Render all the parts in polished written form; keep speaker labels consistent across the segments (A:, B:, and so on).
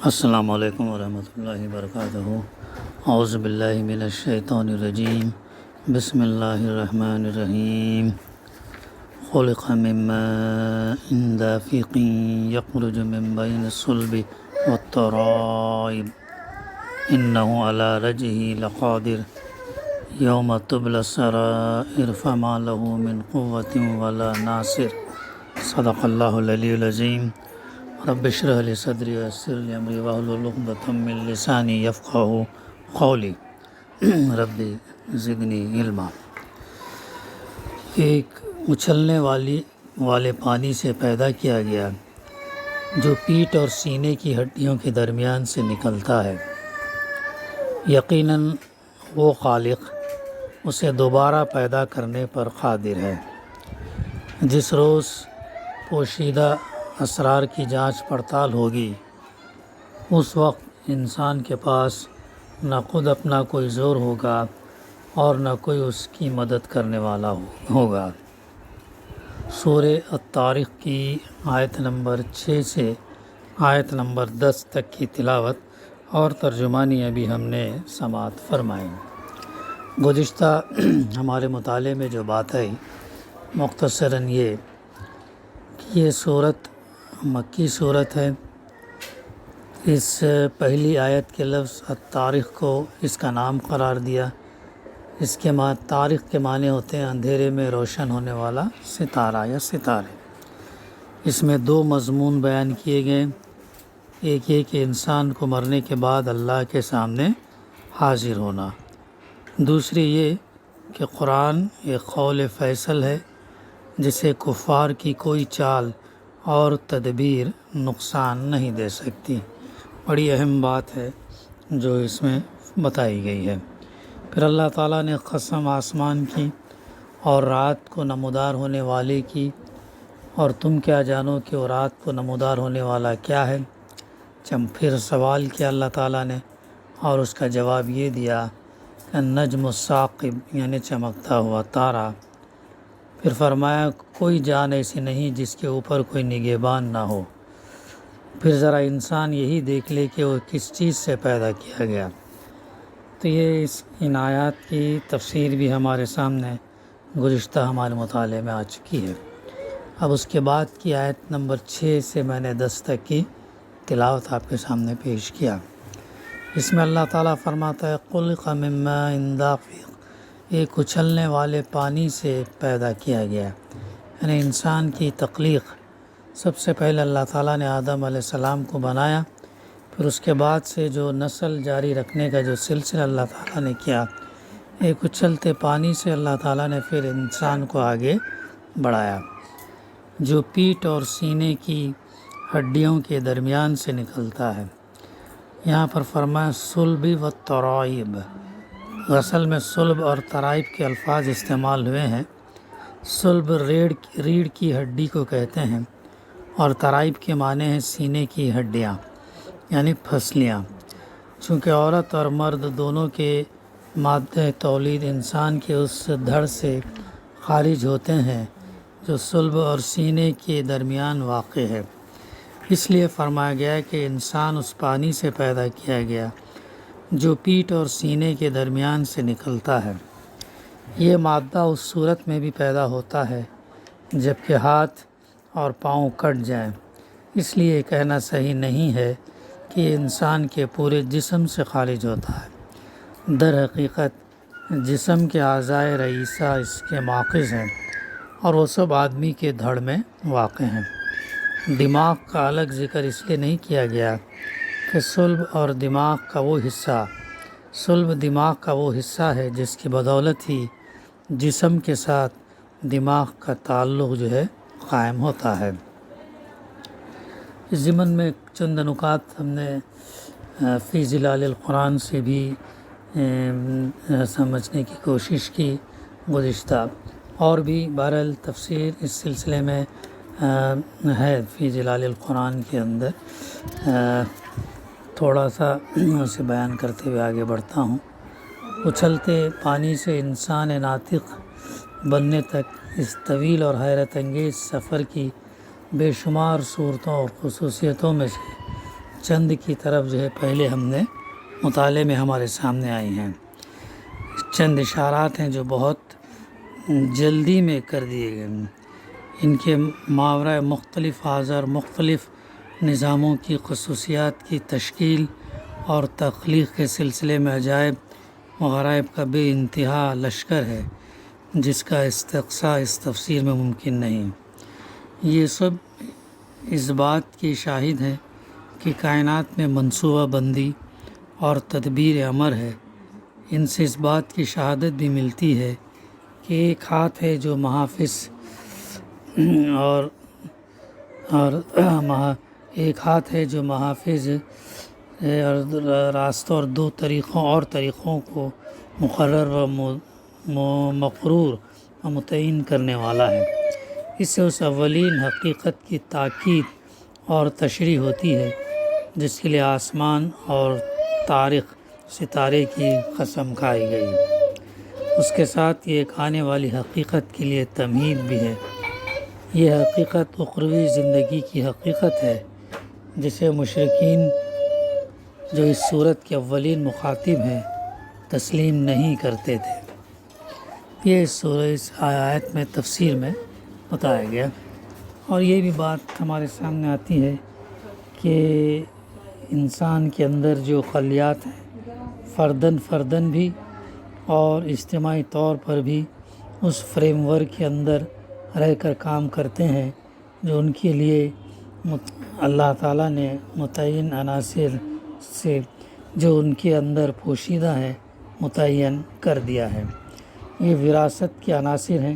A: السلام علیکم ورحمۃ اللہ وبرکاتہ۔ اعوذ باللہ من الشیطان الرجیم، بسم اللہ الرحمن الرحیم۔ خلق من ماء دافق یخرج من بین الصلب والترائب انہ علی رجعہ لقادر یوم تبلی السرائر فما له من قوۃ ولا ناصر۔ صدق اللہ العلی العظیم۔ رب اشرح لی صدری ویسر لی امری واحلل عقدۃ من لسانی یفقہوا قولی۔ رب زدنی علما۔ ایک اچھلنے والے پانی سے پیدا کیا گیا جو پیٹھ اور سینے کی ہڈیوں کے درمیان سے نکلتا ہے۔ یقیناً وہ خالق اسے دوبارہ پیدا کرنے پر قادر ہے۔ جس روز پوشیدہ اسرار کی جانچ پڑتال ہوگی، اس وقت انسان کے پاس نہ خود اپنا کوئی زور ہوگا اور نہ کوئی اس کی مدد کرنے والا ہوگا۔ سورہ الطارق کی آیت نمبر 6 سے آیت نمبر 10 تک کی تلاوت اور ترجمانی ابھی ہم نے سماعت فرمائی۔ گزشتہ ہمارے مطالعے میں جو بات آئی مختصراً یہ کہ یہ صورت مکی صورت ہے۔ اس پہلی آیت کے لفظ الطارق کو اس کا نام قرار دیا۔ اس کے طارق کے معنی ہوتے ہیں اندھیرے میں روشن ہونے والا ستارہ یا ستارے۔ اس میں دو مضمون بیان کیے گئے، ایک یہ کہ انسان کو مرنے کے بعد اللہ کے سامنے حاضر ہونا، دوسری یہ کہ قرآن ایک قول فیصل ہے جسے کفار کی کوئی چال اور تدبیر نقصان نہیں دے سکتی۔ بڑی اہم بات ہے جو اس میں بتائی گئی ہے۔ پھر اللہ تعالیٰ نے قسم آسمان کی اور رات کو نمودار ہونے والے کی، اور تم کیا جانو کہ وہ رات کو نمودار ہونے والا کیا ہے۔ پھر سوال کیا اللہ تعالیٰ نے اور اس کا جواب یہ دیا کہ النجم الثاقب یعنی چمکتا ہوا تارہ۔ پھر فرمایا کوئی جان ایسی نہیں جس کے اوپر کوئی نگہبان نہ ہو۔ پھر ذرا انسان یہی دیکھ لے کہ وہ کس چیز سے پیدا کیا گیا۔ تو یہ ان آیات کی تفسیر بھی ہمارے سامنے گزشتہ ہمارے مطالعے میں آ چکی ہے۔ اب اس کے بعد کی آیت نمبر 6 سے میں نے 10 تک کی تلاوت آپ کے سامنے پیش کیا۔ اس میں اللہ تعالیٰ فرماتا ہے خلق من ماء دافق، ایک اچھلنے والے پانی سے پیدا کیا گیا۔ یعنی انسان کی تخلیق، سب سے پہلے اللہ تعالیٰ نے آدم علیہ السلام کو بنایا، پھر اس کے بعد سے جو نسل جاری رکھنے کا جو سلسلہ اللہ تعالیٰ نے کیا، ایک اچھلتے پانی سے اللہ تعالیٰ نے پھر انسان کو آگے بڑھایا جو پیٹھ اور سینے کی ہڈیوں کے درمیان سے نکلتا ہے۔ یہاں پر فرمایا صلب و ترائب، اصل میں صلب اور ترائب کے الفاظ استعمال ہوئے ہیں۔ صلب ریڑھ کی ہڈی کو کہتے ہیں اور ترائب کے معنی ہیں سینے کی ہڈیاں یعنی پھسلیاں۔ چونکہ عورت اور مرد دونوں کے مادہ تولید انسان کے اس دھڑ سے خارج ہوتے ہیں جو صلب اور سینے کے درمیان واقع ہے، اس لیے فرمایا گیا ہے کہ انسان اس پانی سے پیدا کیا گیا جو پیٹھ اور سینے کے درمیان سے نکلتا ہے۔ یہ مادہ اس صورت میں بھی پیدا ہوتا ہے جبکہ ہاتھ اور پاؤں کٹ جائیں، اس لیے کہنا صحیح نہیں ہے کہ یہ انسان کے پورے جسم سے خارج ہوتا ہے۔ در حقیقت جسم کے اعضائے رئیسہ اس کے ماخذ ہیں اور وہ سب آدمی کے دھڑ میں واقع ہیں۔ دماغ کا الگ ذکر اس لیے نہیں کیا گیا کہ صلب دماغ کا وہ حصہ ہے جس کی بدولت ہی جسم کے ساتھ دماغ کا تعلق جو ہے قائم ہوتا ہے۔ اس ضمن میں چند نکات ہم نے فی ظلال القرآن سے بھی سمجھنے کی کوشش کی گزشتہ، اور بھی بہرحال تفسیر اس سلسلے میں ہے فی ظلال القرآن کے اندر، تھوڑا سا اسے بیان کرتے ہوئے آگے بڑھتا ہوں۔ اچھلتے پانی سے انسان ناطق بننے تک اس طویل اور حیرت انگیز سفر کی بے شمار صورتوں اور خصوصیتوں میں سے چند کی طرف جو ہے پہلے ہم نے مطالعے میں ہمارے سامنے آئی ہیں۔ چند اشارات ہیں جو بہت جلدی میں کر دیے گئے ہیں۔ ان کے ماورائے مختلف اعضاء اور مختلف نظاموں کی خصوصیات کی تشکیل اور تخلیق کے سلسلے میں عجائب و غرائب کا بے انتہا لشکر ہے، جس کا استقصاء اس تفسیر میں ممکن نہیں۔ یہ سب اس بات کی شاہد ہے کہ کائنات میں منصوبہ بندی اور تدبیر امر ہے۔ ان سے اس بات کی شہادت بھی ملتی ہے کہ ایک ہاتھ ہے جو محافظ ایک ہاتھ ہے جو محافظ اور راستوں اور دو طریقوں کو مقرر و مقرور و متعین کرنے والا ہے۔ اس سے اس اولین حقیقت کی تاکید اور تشریح ہوتی ہے جس کے لیے آسمان اور تاریخ ستارے کی قسم کھائی گئی۔ اس کے ساتھ یہ ایک آنے والی حقیقت کے لیے تمہید بھی ہے۔ یہ حقیقت اخروی زندگی کی حقیقت ہے جسے مشرکین جو اس صورت کے اولین مخاطب ہیں تسلیم نہیں کرتے تھے۔ یہ اس آیت میں تفسیر میں بتایا گیا، اور یہ بھی بات ہمارے سامنے آتی ہے کہ انسان کے اندر جو خلیات ہیں فرداً بھی اور اجتماعی طور پر بھی اس فریم ورک کے اندر رہ کر کام کرتے ہیں جو ان کے لیے اللہ تعالیٰ نے متعین عناصر سے جو ان کے اندر پوشیدہ ہے متعین کر دیا ہے۔ یہ وراثت کے عناصر ہیں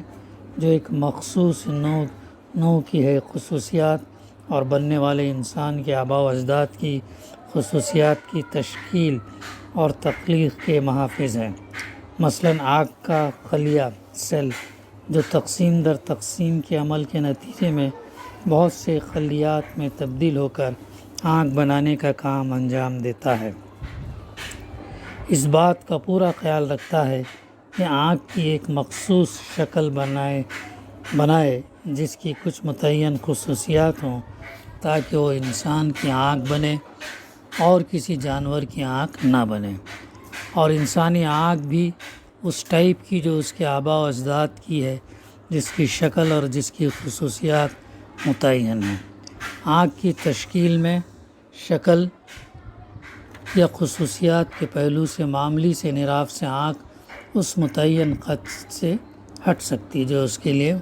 A: جو ایک مخصوص نوع کی ہے خصوصیات اور بننے والے انسان کے آباء و اجداد کی خصوصیات کی تشکیل اور تخلیق کے محافظ ہیں۔ مثلاً آگ کا خلیہ سیل جو تقسیم در تقسیم کے عمل کے نتیجے میں بہت سے خلیات میں تبدیل ہو کر آگ بنانے کا کام انجام دیتا ہے، اس بات کا پورا خیال رکھتا ہے کہ آگ کی ایک مخصوص شکل بنائے جس کی کچھ متعین خصوصیات ہوں تاکہ وہ انسان کی آنکھ بنے اور کسی جانور کی آنکھ نہ بنے، اور انسانی آنکھ بھی اس ٹائپ کی جو اس کے آباء و اجداد کی ہے، جس کی شکل اور جس کی خصوصیات متعین ہیں۔ آنکھ کی تشکیل میں شکل یا خصوصیات کے پہلو سے معمولی سے انحراف سے آنکھ اس متعین خط سے ہٹ سکتی جو اس کے لیے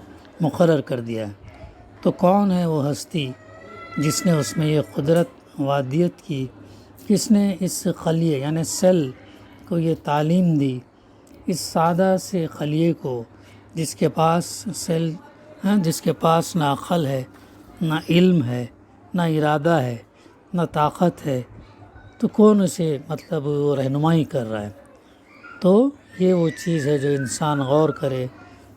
A: مقرر کر دیا ہے۔ تو کون ہے وہ ہستی جس نے اس میں یہ قدرت وادیت کی؟ کس نے اس خلیے یعنی سیل کو یہ تعلیم دی؟ اس سادہ سے خلیے کو جس کے پاس نہ عقل ہے، نہ علم ہے، نہ ارادہ ہے، نہ طاقت ہے، تو کون اسے وہ رہنمائی کر رہا ہے؟ تو یہ وہ چیز ہے جو انسان غور کرے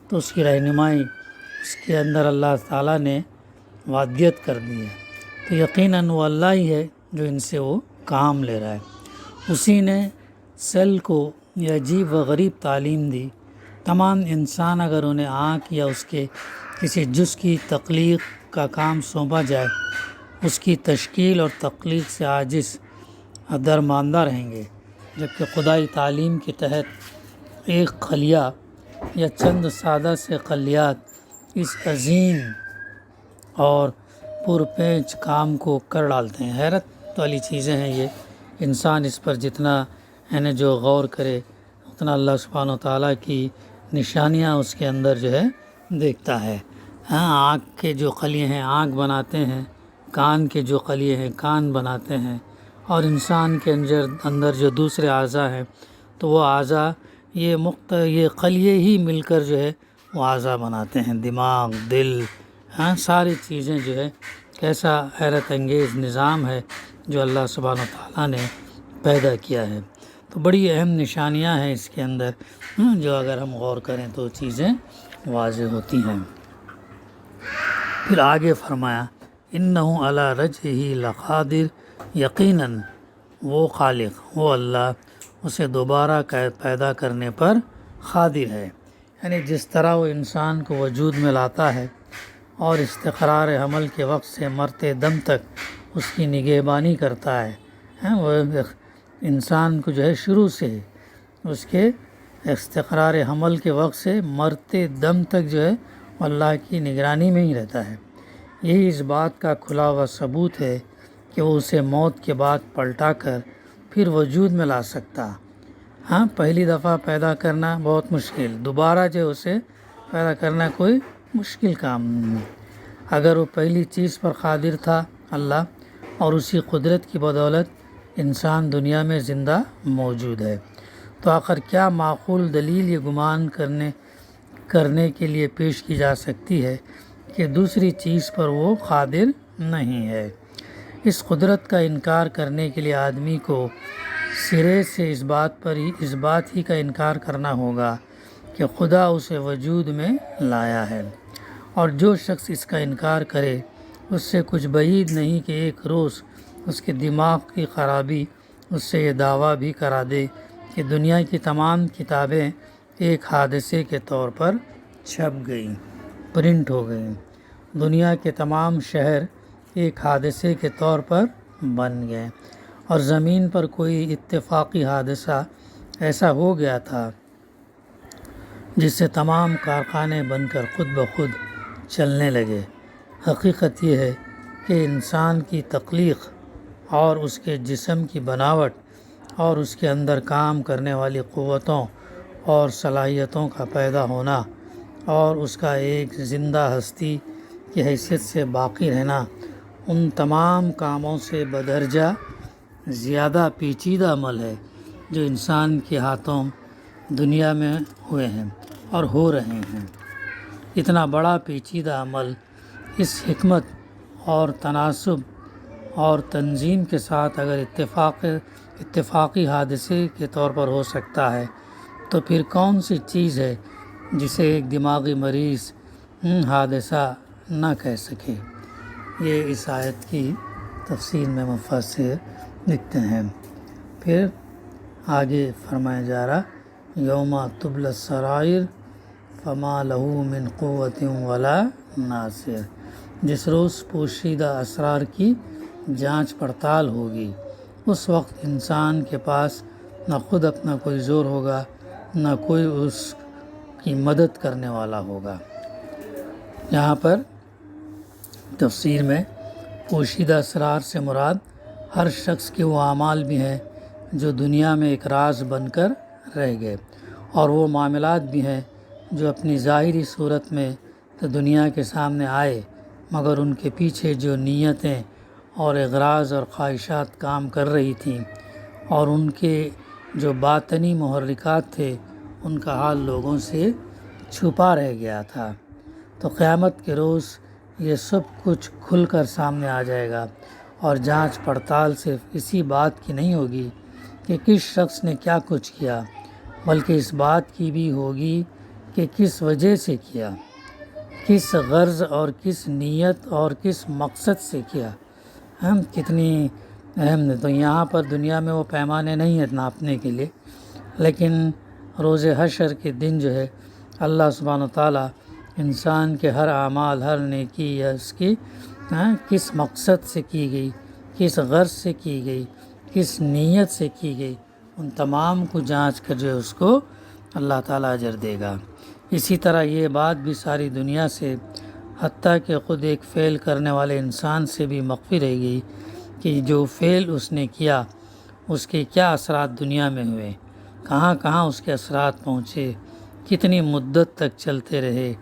A: تو اس کی رہنمائی اس کے اندر اللہ تعالیٰ نے وادیت کر دی ہے، تو یقیناً وہ اللہ ہی ہے جو ان سے وہ کام لے رہا ہے۔ اسی نے سیل کو یہ عجیب و غریب تعلیم دی۔ تمام انسان اگر انہیں آنکھ یا اس کے کسی جز کی تخلیق کا کام سونپا جائے، اس کی تشکیل اور تخلیق سے عاجز درماندہ رہیں گے، جبکہ خدائی تعلیم کے تحت ایک خلیہ یا چند سادہ سے خلیات اس عظیم اور پرپیچ کام کو کر ڈالتے ہیں۔ حیرت والی چیزیں ہیں یہ، انسان اس پر جتنا جو غور کرے اتنا اللہ سبحانہ و تعالیٰ کی نشانیاں اس کے اندر دیکھتا ہے۔ آنکھ کے جو خلیے ہیں آنکھ بناتے ہیں، کان کے جو خلیے ہیں کان بناتے ہیں، اور انسان کے اندر جو دوسرے اعضاء ہیں تو وہ اعضاء یہ خلیے ہی مل کر وہ اعضاء بناتے ہیں، دماغ، دل، ساری چیزیں کیسا حیرت انگیز نظام ہے جو اللہ سبحانہ و تعالیٰ نے پیدا کیا ہے۔ تو بڑی اہم نشانیاں ہیں اس کے اندر جو اگر ہم غور کریں تو چیزیں واضح ہوتی ہیں۔ پھر آگے فرمایا اِنَّهُ عَلَىٰ رَجْعِهِ لَقَادِرٌ، یقیناً وہ خالق، وہ اللہ اسے دوبارہ پیدا کرنے پر قادر ہے۔ یعنی جس طرح وہ انسان کو وجود میں لاتا ہے اور استقرار حمل کے وقت سے مرتے دم تک اس کی نگہبانی کرتا ہے، وہ انسان کو جو ہے شروع سے اس کے استقرار حمل کے وقت سے مرتے دم تک جو ہے اللہ کی نگرانی میں ہی رہتا ہے۔ یہی اس بات کا کھلا ہوا ثبوت ہے کہ وہ اسے موت کے بعد پلٹا کر پھر وجود میں لا سکتا۔ پہلی دفعہ پیدا کرنا بہت مشکل، دوبارہ جو اسے پیدا کرنا کوئی مشکل کام نہیں ہے۔ اگر وہ پہلی چیز پر قادر تھا اللہ، اور اسی قدرت کی بدولت انسان دنیا میں زندہ موجود ہے، تو آخر کیا معقول دلیل یہ گمان کرنے کے لیے پیش کی جا سکتی ہے کہ دوسری چیز پر وہ قادر نہیں ہے؟ اس قدرت کا انکار کرنے کے لیے آدمی کو سرے سے اس بات ہی کا انکار کرنا ہوگا کہ خدا اسے وجود میں لایا ہے، اور جو شخص اس کا انکار کرے اس سے کچھ بعید نہیں کہ ایک روز اس کے دماغ کی خرابی اس سے یہ دعویٰ بھی کرا دے کہ دنیا کی تمام کتابیں ایک حادثے کے طور پر چھپ گئیں، پرنٹ ہو گئیں، دنیا کے تمام شہر ایک حادثے کے طور پر بن گئے، اور زمین پر کوئی اتفاقی حادثہ ایسا ہو گیا تھا جس سے تمام کارخانے بن کر خود بخود چلنے لگے۔ حقیقت یہ ہے کہ انسان کی تخلیق اور اس کے جسم کی بناوٹ اور اس کے اندر کام کرنے والی قوتوں اور صلاحیتوں کا پیدا ہونا اور اس کا ایک زندہ ہستی کی حیثیت سے باقی رہنا، ان تمام کاموں سے بدرجہ زیادہ پیچیدہ عمل ہے جو انسان کے ہاتھوں دنیا میں ہوئے ہیں اور ہو رہے ہیں۔ اتنا بڑا پیچیدہ عمل اس حکمت اور تناسب اور تنظیم کے ساتھ اگر اتفاقی حادثے کے طور پر ہو سکتا ہے، تو پھر کون سی چیز ہے جسے ایک دماغی مریض حادثہ نہ کہہ سکے؟ یہ اس آیت کی تفسیر میں مفسر لکھتے ہیں۔ پھر آگے فرمایا جا رہا، یوم تبلی السرائر فما لہ من قوت ولا ناصر، جس روز پوشیدہ اسرار کی جانچ پڑتال ہوگی، اس وقت انسان کے پاس نہ خود اپنا کوئی زور ہوگا، نہ کوئی اس کی مدد کرنے والا ہوگا۔ یہاں پر تفسیر میں پوشیدہ اسرار سے مراد ہر شخص کے وہ اعمال بھی ہیں جو دنیا میں ایک راز بن کر رہ گئے، اور وہ معاملات بھی ہیں جو اپنی ظاہری صورت میں تو دنیا کے سامنے آئے، مگر ان کے پیچھے جو نیتیں اور اغراض اور خواہشات کام کر رہی تھیں، اور ان کے جو باطنی محرکات تھے، ان کا حال لوگوں سے چھپا رہ گیا تھا۔ تو قیامت کے روز یہ سب کچھ کھل کر سامنے آ جائے گا، اور جانچ پڑتال صرف اسی بات کی نہیں ہوگی کہ کس شخص نے کیا کچھ کیا، بلکہ اس بات کی بھی ہوگی کہ کس وجہ سے کیا، کس غرض اور کس نیت اور کس مقصد سے کیا۔ کتنی اہم ہے۔ تو یہاں پر دنیا میں وہ پیمانے نہیں ہیں ناپنے کے لیے، لیکن روز حشر کے دن جو ہے اللہ سبحانہ وتعالیٰ انسان کے ہر اعمال، ہر نیکی یا اس کی کس مقصد سے کی گئی، کس غرض سے کی گئی، کس نیت سے کی گئی، ان تمام کو جانچ کر جو ہے اس کو اللہ تعالیٰ اجر دے گا۔ اسی طرح یہ بات بھی ساری دنیا سے، حتیٰ کہ خود ایک فعل کرنے والے انسان سے بھی مخفی رہ گئی کہ جو فعل اس نے کیا اس کے کیا اثرات دنیا میں ہوئے، کہاں کہاں اس کے اثرات پہنچے، کتنی مدت تک چلتے رہے۔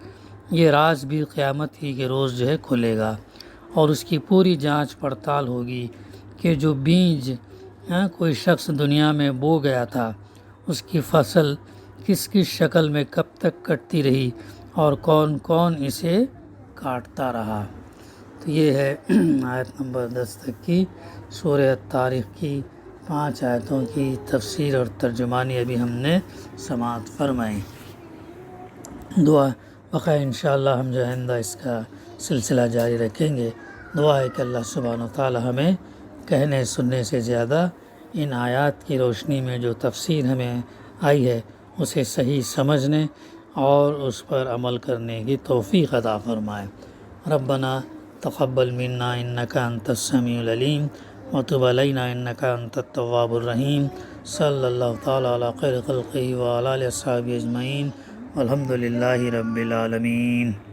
A: یہ راز بھی قیامت ہی کے روز جو ہے کھلے گا، اور اس کی پوری جانچ پڑتال ہوگی کہ جو بیج کوئی شخص دنیا میں بو گیا تھا، اس کی فصل کس کس شکل میں کب تک کٹتی رہی، اور کون کون اسے کاٹتا رہا۔ تو یہ ہے آیت نمبر 10 تک کی سورہ الطارق کی 5 آیتوں کی تفسیر اور ترجمانی ابھی ہم نے سماعت فرمائی۔ دعا بقا انشاءاللہ ہم جو ہے آئندہ اس کا سلسلہ جاری رکھیں گے۔ دعا ہے کہ اللہ سبحانہ وتعالی ہمیں کہنے سننے سے زیادہ ان آیات کی روشنی میں جو تفسیر ہمیں آئی ہے اسے صحیح سمجھنے اور اس پر عمل کرنے کی توفیق عطا فرمائے۔ ربنا تقبل منا انك انت السميع العليم وتب علينا انك انت التواب الرحيم صلى الله تعالى على خير خلقه وعلى آله وصحبه اجمعين والحمد لله رب العالمين.